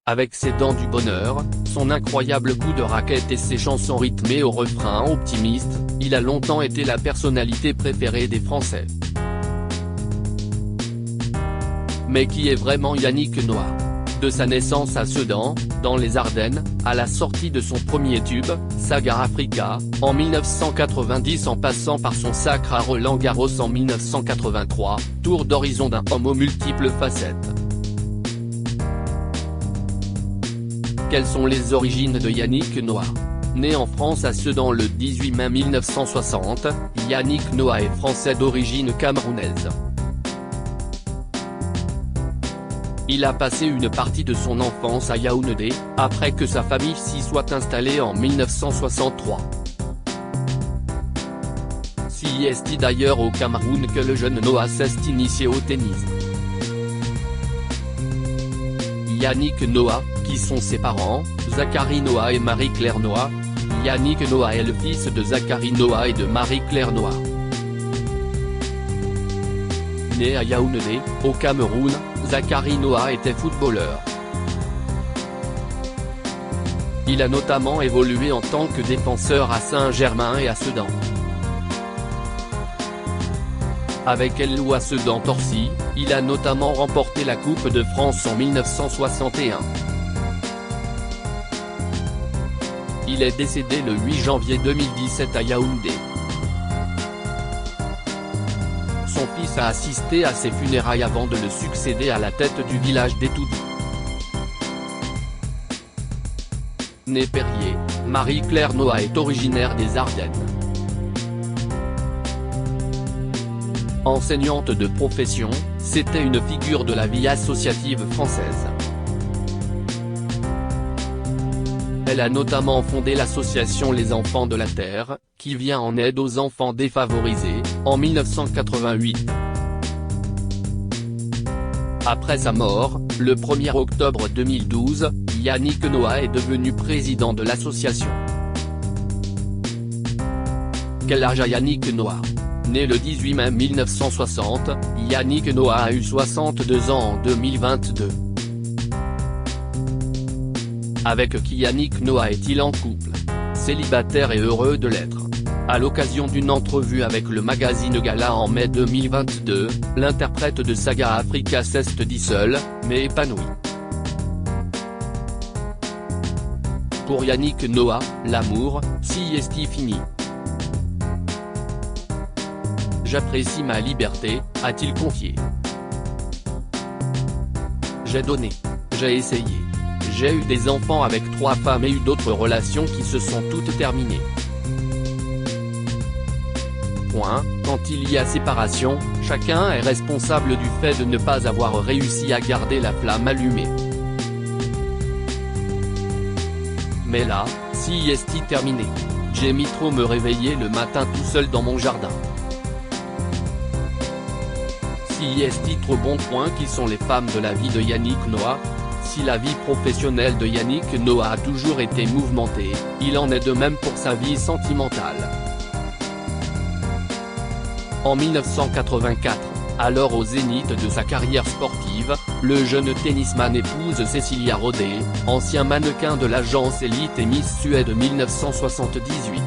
Avec ses dents du bonheur, son incroyable coup de raquette et ses chansons rythmées au refrain optimiste, il a longtemps été la personnalité préférée des Français. Mais qui est vraiment Yannick Noah? De sa naissance à Sedan, dans les Ardennes, à la sortie de son premier tube, Saga Africa, en 1990 en passant par son sacre à Roland-Garros en 1983, tour d'horizon d'un homme aux multiples facettes. Quelles sont les origines de Yannick Noah? Né en France à Sedan le 18 mai 1960, Yannick Noah est français d'origine camerounaise. Il a passé une partie de son enfance à Yaoundé, après que sa famille s'y soit installée en 1963. C'est d'ailleurs au Cameroun que le jeune Noah s'est initié au tennis. Yannick Noah, qui sont ses parents, Zachary Noah et Marie-Claire Noah. Yannick Noah est le fils de Zachary Noah et de Marie-Claire Noah. Né à Yaoundé, au Cameroun, Zachary Noah était footballeur. Il a notamment évolué en tant que défenseur à Saint-Germain et à Sedan. Avec El à Sedan-Torcy, il a notamment remporté la Coupe de France en 1961. Il est décédé le 8 janvier 2017 à Yaoundé. Son fils a assisté à ses funérailles avant de le succéder à la tête du village d'Etoudi. Née Perrier, Marie-Claire Noah est originaire des Ardennes. Enseignante de profession, c'était une figure de la vie associative française. Elle a notamment fondé l'association Les Enfants de la Terre, qui vient en aide aux enfants défavorisés, en 1988. Après sa mort, le 1er octobre 2012, Yannick Noah est devenu président de l'association. Quel âge a Yannick Noah? Né le 18 mai 1960, Yannick Noah a eu 62 ans en 2022. Avec qui Yannick Noah est-il en couple? Célibataire et heureux de l'être. À l'occasion d'une entrevue avec le magazine Gala en mai 2022, l'interprète de Saga Africa s'est dit seul, mais épanoui. Pour Yannick Noah, l'amour, si est fini. J'apprécie ma liberté, a-t-il confié. J'ai donné. J'ai essayé. J'ai eu des enfants avec 3 femmes et eu d'autres relations qui se sont toutes terminées. Quand il y a séparation, chacun est responsable du fait de ne pas avoir réussi à garder la flamme allumée. Mais là, si est terminé. J'aime trop me réveiller le matin tout seul dans mon jardin. Si est trop bon. Qui sont les femmes de la vie de Yannick Noah? Si la vie professionnelle de Yannick Noah a toujours été mouvementée, il en est de même pour sa vie sentimentale. En 1984, alors au zénith de sa carrière sportive, le jeune tennisman épouse Cécilia Rodet, ancien mannequin de l'agence Elite et Miss Suède 1978.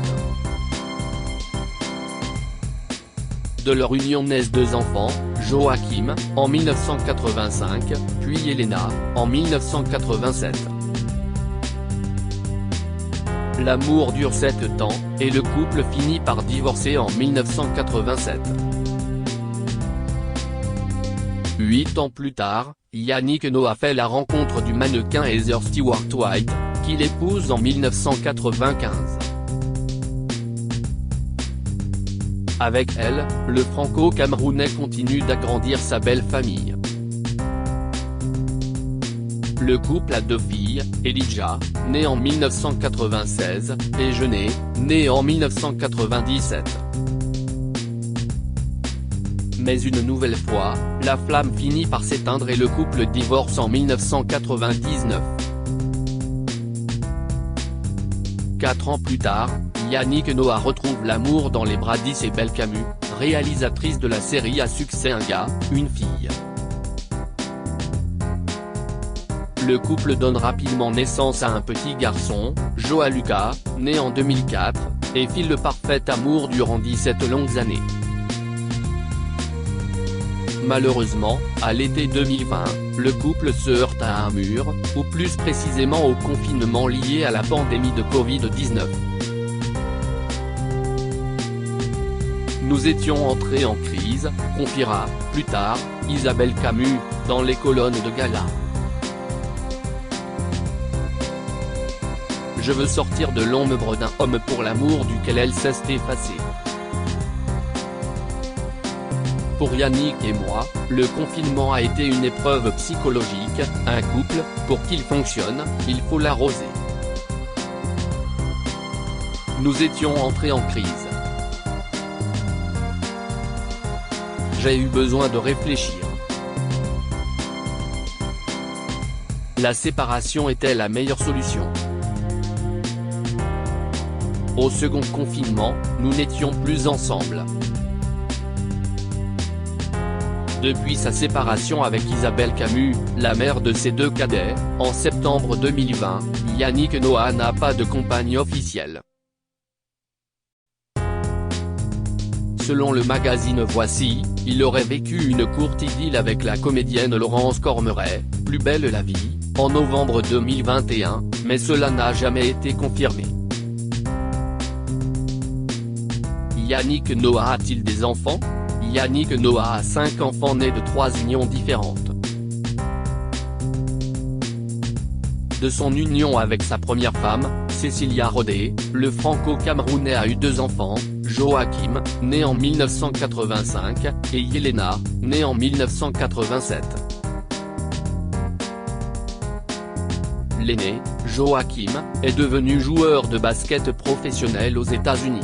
De leur union naissent 2 enfants, Joachim, en 1985, puis Elena, en 1987. L'amour dure 7 ans, et le couple finit par divorcer en 1987. 8 ans plus tard, Yannick Noah fait la rencontre du mannequin Heather Stewart-White, qu'il épouse en 1995. Avec elle, le franco-camerounais continue d'agrandir sa belle famille. Le couple a 2 filles, Elijah, née en 1996, et Jeunet, née en 1997. Mais une nouvelle fois, la flamme finit par s'éteindre et le couple divorce en 1999. 4 ans plus tard, Yannick Noah retrouve l'amour dans les bras d'Isabelle Camus, réalisatrice de la série à succès Un gars, une fille. Le couple donne rapidement naissance à un petit garçon, Joa Lucas, né en 2004, et file le parfait amour durant 17 longues années. Malheureusement, à l'été 2020, le couple se heurte à un mur, ou plus précisément au confinement lié à la pandémie de Covid-19. Nous étions entrés en crise, confiera, plus tard, Isabelle Camus, dans les colonnes de Gala. Je veux sortir de l'ombre d'un homme pour l'amour duquel elle s'est effacée. Pour Yannick et moi, le confinement a été une épreuve psychologique. Un couple, pour qu'il fonctionne, il faut l'arroser. Nous étions entrés en crise. J'ai eu besoin de réfléchir. La séparation était la meilleure solution. Au second confinement, nous n'étions plus ensemble. Depuis sa séparation avec Isabelle Camus, la mère de ses deux cadets, en septembre 2020, Yannick Noah n'a pas de compagne officielle. Selon le magazine Voici, il aurait vécu une courte idylle avec la comédienne Laurence Cormeret, Plus belle la vie, en novembre 2021, mais cela n'a jamais été confirmé. Yannick Noah a-t-il des enfants ? Yannick Noah a 5 enfants nés de 3 unions différentes. De son union avec sa première femme, Cécilia Rodet, le franco-camerounais a eu 2 enfants, Joachim, né en 1985, et Yelena, née en 1987. L'aîné, Joachim, est devenu joueur de basket professionnel aux États-Unis.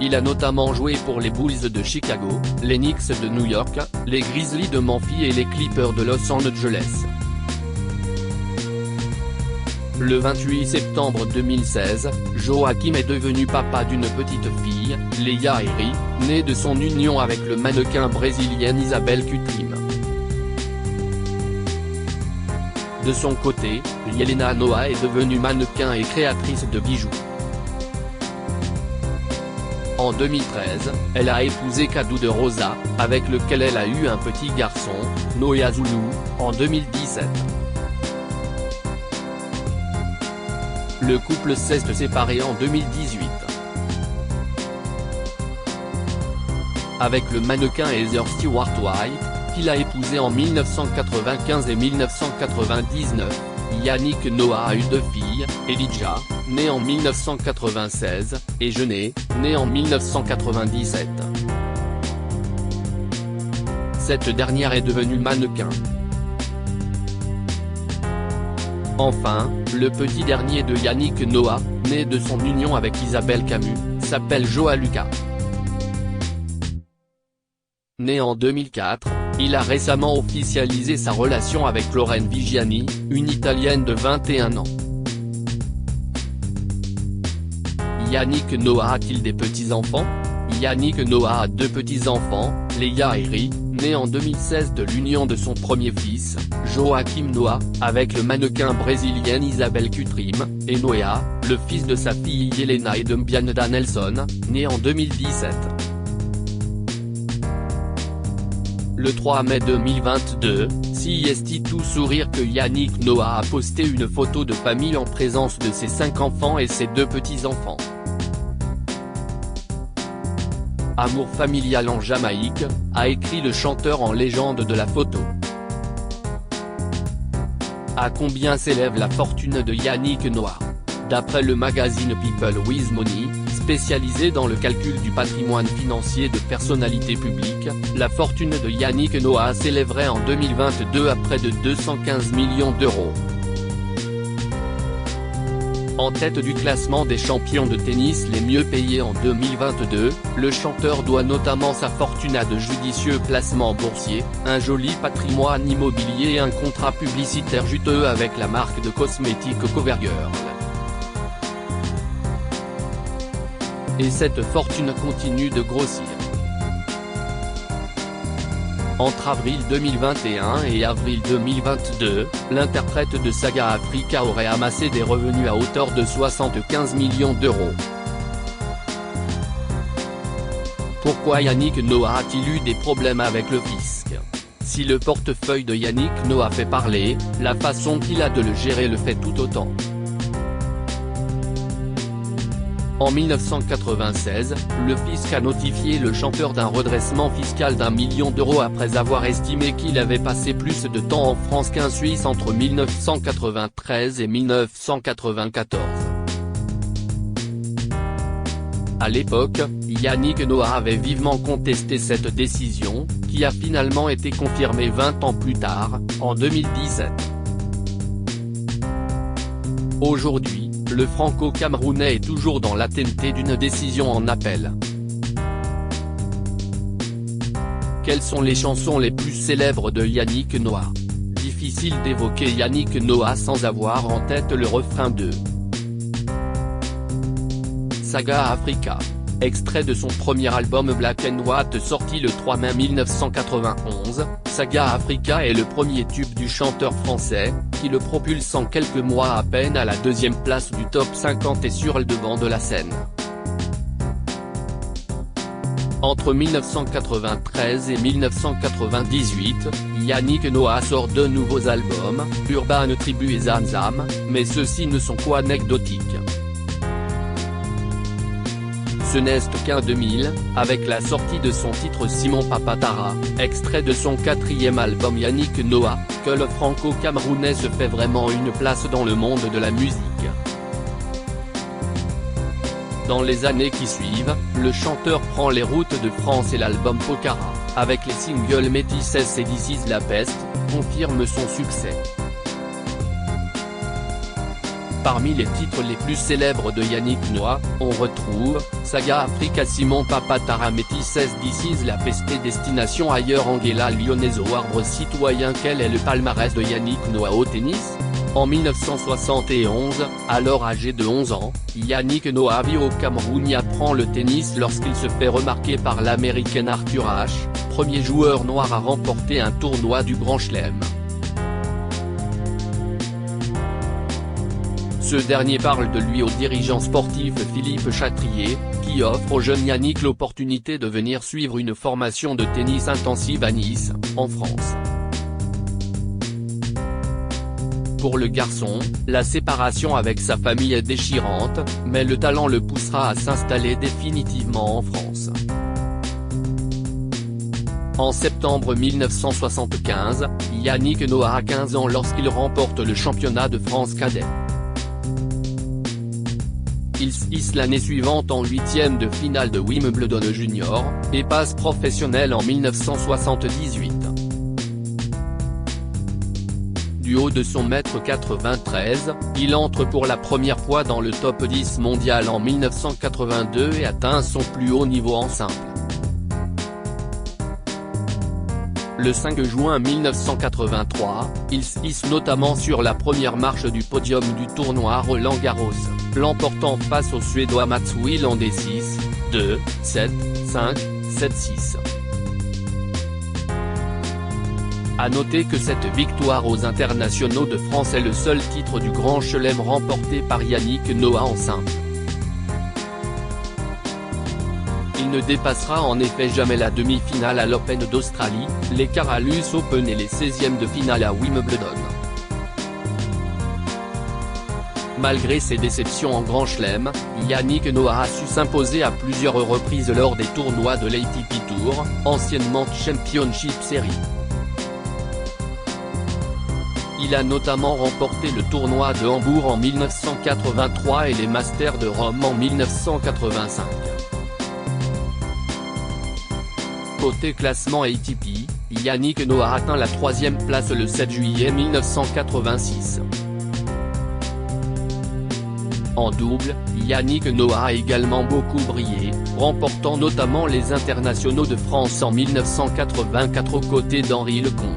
Il a notamment joué pour les Bulls de Chicago, les Knicks de New York, les Grizzlies de Memphis et les Clippers de Los Angeles. Le 28 septembre 2016, Joachim est devenu papa d'une petite fille, Leia Eri, née de son union avec le mannequin brésilienne Isabelle Cutrim. De son côté, Yelena Noah est devenue mannequin et créatrice de bijoux. En 2013, elle a épousé Kadou de Rosa, avec lequel elle a eu un petit garçon, Noya Zulu, en 2017. Le couple s'est séparé en 2018. Avec le mannequin Heather Stewart White, qu'il a épousé en 1995 et 1999, Yannick Noah a eu 2 filles, Elijah, née en 1996, et Jeunet, née en 1997. Cette dernière est devenue mannequin. Enfin, le petit dernier de Yannick Noah, né de son union avec Isabelle Camus, s'appelle Joa Lucas. Né en 2004, il a récemment officialisé sa relation avec Lorraine Vigiani, une Italienne de 21 ans. Yannick Noah a-t-il des petits-enfants ? Yannick Noah a 2 petits-enfants, Leia Eri, née en 2016 de l'union de son premier fils, Joachim Noah, avec le mannequin brésilienne Isabelle Cutrim, et Noah, le fils de sa fille Yelena et de Mbianda Nelson, né en 2017. Le 3 mai 2022, c'est tout sourire que Yannick Noah a posté une photo de famille en présence de ses 5 enfants et ses 2 petits-enfants. Amour familial en Jamaïque, a écrit le chanteur en légende de la photo. À combien s'élève la fortune de Yannick Noah ? D'après le magazine People with Money, spécialisé dans le calcul du patrimoine financier de personnalités publiques, la fortune de Yannick Noah s'élèverait en 2022 à près de 215 millions d'euros. En tête du classement des champions de tennis les mieux payés en 2022, le chanteur doit notamment sa fortune à de judicieux placements boursiers, un joli patrimoine immobilier et un contrat publicitaire juteux avec la marque de cosmétiques CoverGirl. Et cette fortune continue de grossir. Entre avril 2021 et avril 2022, l'interprète de Saga Africa aurait amassé des revenus à hauteur de 75 millions d'euros. Pourquoi Yannick Noah a-t-il eu des problèmes avec le fisc? Si le portefeuille de Yannick Noah fait parler, la façon qu'il a de le gérer le fait tout autant. En 1996, le fisc a notifié le chanteur d'un redressement fiscal d'1 million d'euros après avoir estimé qu'il avait passé plus de temps en France qu'un Suisse entre 1993 et 1994. À l'époque, Yannick Noah avait vivement contesté cette décision, qui a finalement été confirmée 20 ans plus tard, en 2017. Aujourd'hui, le franco-camerounais est toujours dans l'attente d'une décision en appel. Quelles sont les chansons les plus célèbres de Yannick Noah? Difficile d'évoquer Yannick Noah sans avoir en tête le refrain de Saga Africa. Extrait de son premier album Black and White sorti le 3 mai 1991, Saga Africa est le premier tube du chanteur français, qui le propulse en quelques mois à peine à la deuxième place du top 50 et sur le devant de la scène. Entre 1993 et 1998, Yannick Noah sort deux nouveaux albums, Urban Tribu et Zamzam, mais ceux-ci ne sont qu'anecdotiques. Ce n'est qu'un 2000, avec la sortie de son titre Simon Papatara, extrait de son quatrième album Yannick Noah, que le franco-camerounais se fait vraiment une place dans le monde de la musique. Dans les années qui suivent, le chanteur prend les routes de France et l'album Pokhara, avec les singles Métisses et This Is La Peste, confirme son succès. Parmi les titres les plus célèbres de Yannick Noah, on retrouve Saga Africa, Simon Papatara, Métisses, This Is La Peste et Destination Ailleurs. Angela Lyonnaise au arbre citoyen. Quel est le palmarès de Yannick Noah au tennis? En 1971, alors âgé de 11 ans, Yannick Noah vit au Cameroun y apprend le tennis lorsqu'il se fait remarquer par l'américain Arthur Ashe, premier joueur noir à remporter un tournoi du Grand Chelem. Ce dernier parle de lui au dirigeant sportif Philippe Chatrier, qui offre au jeune Yannick l'opportunité de venir suivre une formation de tennis intensive à Nice, en France. Pour le garçon, la séparation avec sa famille est déchirante, mais le talent le poussera à s'installer définitivement en France. En septembre 1975, Yannick Noah a 15 ans lorsqu'il remporte le championnat de France cadet. Il se hisse l'année suivante en huitième de finale de Wimbledon Junior, et passe professionnel en 1978. Du haut de son 1m93, il entre pour la première fois dans le top 10 mondial en 1982 et atteint son plus haut niveau en simple. Le 5 juin 1983, il se hisse notamment sur la première marche du podium du tournoi Roland-Garros, l'emportant face au Suédois Mats Wilander en D6, 2, 7, 5, 7-6. A noter que cette victoire aux internationaux de France est le seul titre du Grand Chelem remporté par Yannick Noah en simple. Il ne dépassera en effet jamais la demi-finale à l'Open d'Australie, les Caralus Open et les 16e de finale à Wimbledon. Malgré ses déceptions en Grand Chelem, Yannick Noah a su s'imposer à plusieurs reprises lors des tournois de l'ATP Tour, anciennement Championship Series. Il a notamment remporté le tournoi de Hambourg en 1983 et les Masters de Rome en 1985. Côté classement ATP, Yannick Noah atteint la 3e place le 7 juillet 1986. En double, Yannick Noah a également beaucoup brillé, remportant notamment les internationaux de France en 1984 aux côtés d'Henri Lecomte.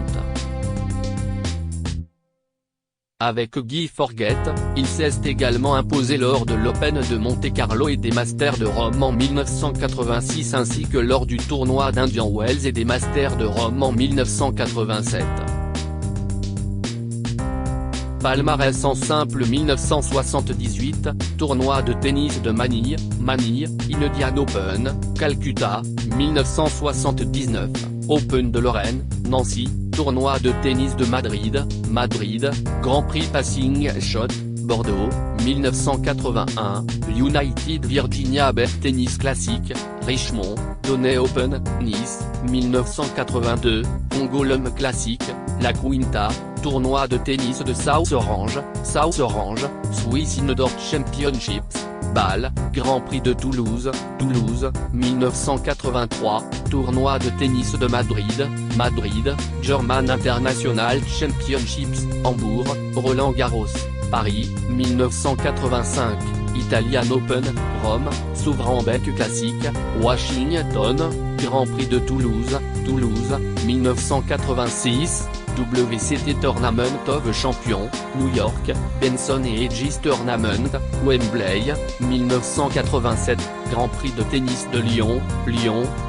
avec Guy Forget, il s'est également imposé lors de l'Open de Monte-Carlo et des Masters de Rome en 1986 ainsi que lors du tournoi d'Indian Wells et des Masters de Rome en 1987. Palmarès en simple 1978, tournoi de tennis de Manille, Indian Open, Calcutta, 1979, Open de Lorraine, Nancy, tournoi de tennis de Madrid, Grand Prix Passing Shot, Bordeaux, 1981, United Virginia Beach Tennis Classic, Richmond, Donay Open, Nice, 1982, Pongolum Classic, La Quinta, tournoi de tennis de South Orange, Swiss Indoor Championships, Bâle, Grand Prix de Toulouse, 1983, tournoi de tennis de Madrid, German International Championships, Hambourg, Roland Garros, Paris, 1985, Italian Open, Rome, Sovereign Bank Classic, Washington, Grand Prix de Toulouse, 1986, WCT Tournament of Champions, New York, Benson et Hedges Tournament, Wembley, 1987, Grand Prix de tennis de Lyon,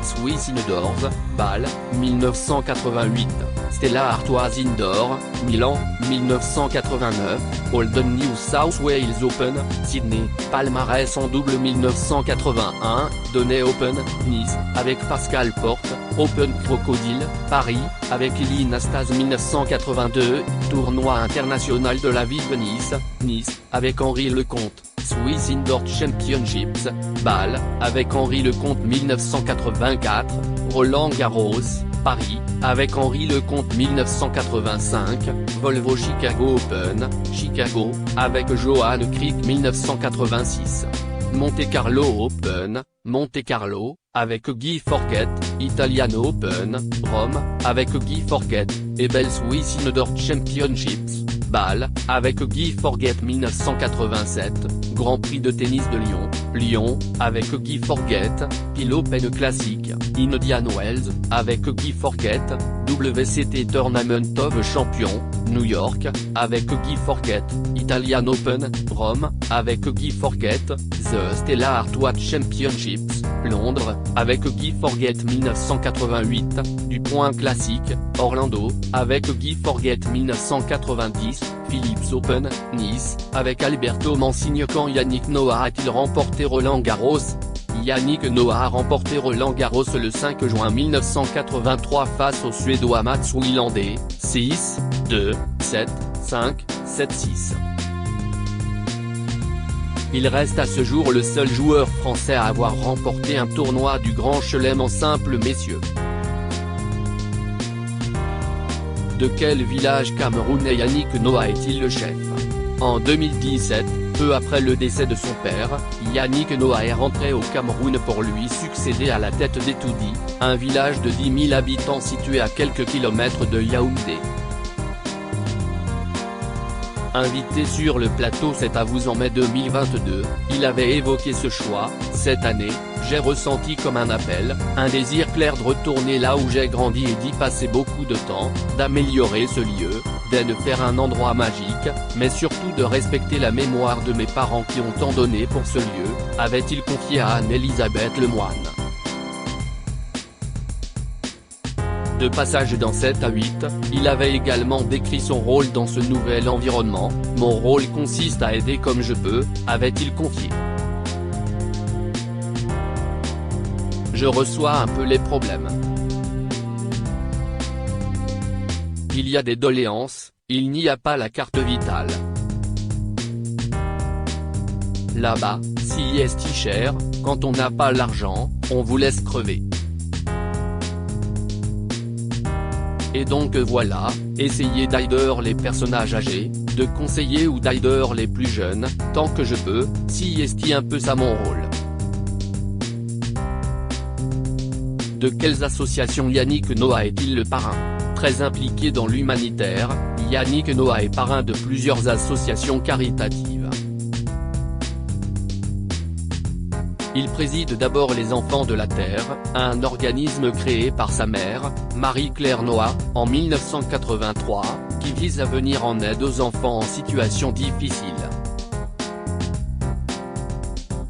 Swiss Indoors, Bâle, 1988, Stella Artois Indoor, Milan, 1989, Holden New South Wales Open, Sydney, palmarès en double 1981, Donay Open, Nice, avec Pascal Porte, Open Crocodile, Paris, avec Lily Nastase 1982, tournoi international de la ville de Nice, avec Henri Lecomte, Swiss Indoor Championships, Bâle, avec Henri Lecomte 1984, Roland Garros, Paris, avec Henri Lecomte 1985, Volvo Chicago Open, Chicago, avec Johan Crick 1986. Monte-Carlo Open, Monte-Carlo, avec Guy Forget, Italian Open, Rome, avec Guy Forget, et Bell Swiss Indoor Championships, Bâle, avec Guy Forget 1987, Grand Prix de tennis de Lyon, avec Guy Forget, Pile Open Classic, Indian Wells, avec Guy Forget, WCT Tournament of Champions, New York, avec Guy Forget, Italian Open, Rome, avec Guy Forget, The Stella Artois Championships, Londres, avec Guy Forget 1988, du Point Classic, Orlando, avec Guy Forget 1990, Philips Open, Nice, avec Alberto Mancini. Quand Yannick Noah a-t-il remporté Roland Garros? Yannick Noah a remporté Roland Garros le 5 juin 1983 face au Suédois Mats Wilander, 6-2, 7-5, 7-6. Il reste à ce jour le seul joueur français à avoir remporté un tournoi du Grand Chelem en simple messieurs. De quel village camerounais Yannick Noah est-il le chef? En 2017, peu après le décès de son père, Yannick Noah est rentré au Cameroun pour lui succéder à la tête d'Etoudi, un village de 10 000 habitants situé à quelques kilomètres de Yaoundé. Invité sur le plateau C'est à vous en mai 2022, il avait évoqué ce choix. Cette année, j'ai ressenti comme un appel, un désir clair de retourner là où j'ai grandi et d'y passer beaucoup de temps, d'améliorer ce lieu, d'en faire un endroit magique, mais surtout de respecter la mémoire de mes parents qui ont tant donné pour ce lieu, avait-il confié à Anne-Elisabeth Lemoine. De passage dans 7 à 8, il avait également décrit son rôle dans ce nouvel environnement. Mon rôle consiste à aider comme je peux, avait-il confié. Je reçois un peu les problèmes. Il y a des doléances, il n'y a pas la carte vitale. Là-bas, si est cher, quand on n'a pas l'argent, on vous laisse crever. Et donc voilà, essayer d'aider les personnages âgés, de conseiller ou d'aider les plus jeunes, tant que je peux, si est un peu ça mon rôle. De quelles associations Yannick Noah est-il le parrain? Très impliqué dans l'humanitaire, Yannick Noah est parrain de plusieurs associations caritatives. Il préside d'abord les Enfants de la Terre, un organisme créé par sa mère, Marie-Claire Noah, en 1983, qui vise à venir en aide aux enfants en situation difficile.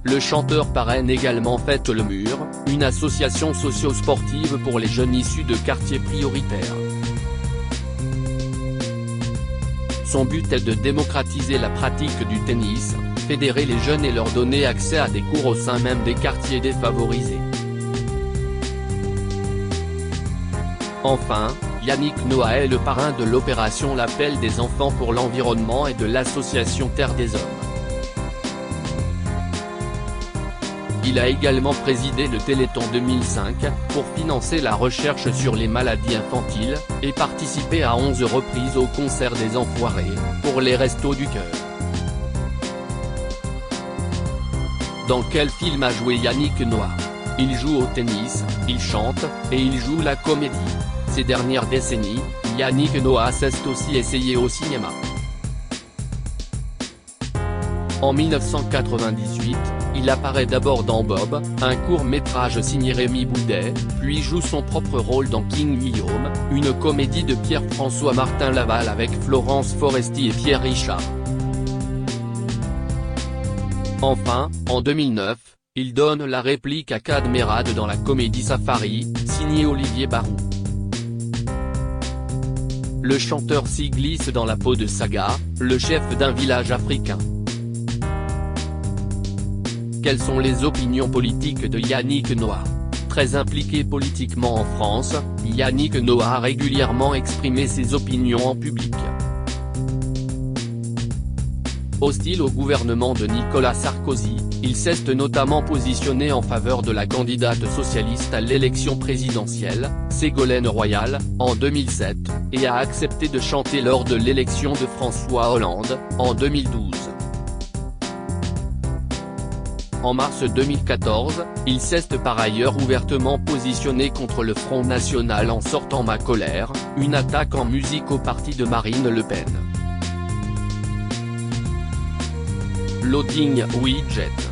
Le chanteur parraine également Fête le Mur, une association socio-sportive pour les jeunes issus de quartiers prioritaires. Son but est de démocratiser la pratique du tennis, fédérer les jeunes et leur donner accès à des cours au sein même des quartiers défavorisés. Enfin, Yannick Noah est le parrain de l'opération L'Appel des enfants pour l'environnement et de l'association Terre des Hommes. Il a également présidé le Téléthon 2005, pour financer la recherche sur les maladies infantiles, et participé à 11 reprises au concert des Enfoirés, pour les Restos du Cœur. Dans quel film a joué Yannick Noah? Il joue au tennis, il chante, et il joue la comédie. Ces dernières décennies, Yannick Noah s'est aussi essayé au cinéma. En 1998, il apparaît d'abord dans Bob, un court-métrage signé Rémi Boudet, puis joue son propre rôle dans King Guillaume, une comédie de Pierre-François Martin Laval avec Florence Foresti et Pierre Richard. Enfin, en 2009, il donne la réplique à Cadmerade dans la comédie Safari, signée Olivier Barou. Le chanteur s'y glisse dans la peau de Saga, le chef d'un village africain. Quelles sont les opinions politiques de Yannick Noah? Très impliqué politiquement en France, Yannick Noah a régulièrement exprimé ses opinions en public. Hostile au gouvernement de Nicolas Sarkozy, il s'est notamment positionné en faveur de la candidate socialiste à l'élection présidentielle, Ségolène Royal, en 2007, et a accepté de chanter lors de l'élection de François Hollande, en 2012. En mars 2014, il s'est par ailleurs ouvertement positionné contre le Front National en sortant Ma colère, une attaque en musique au parti de Marine Le Pen. Loading Widget.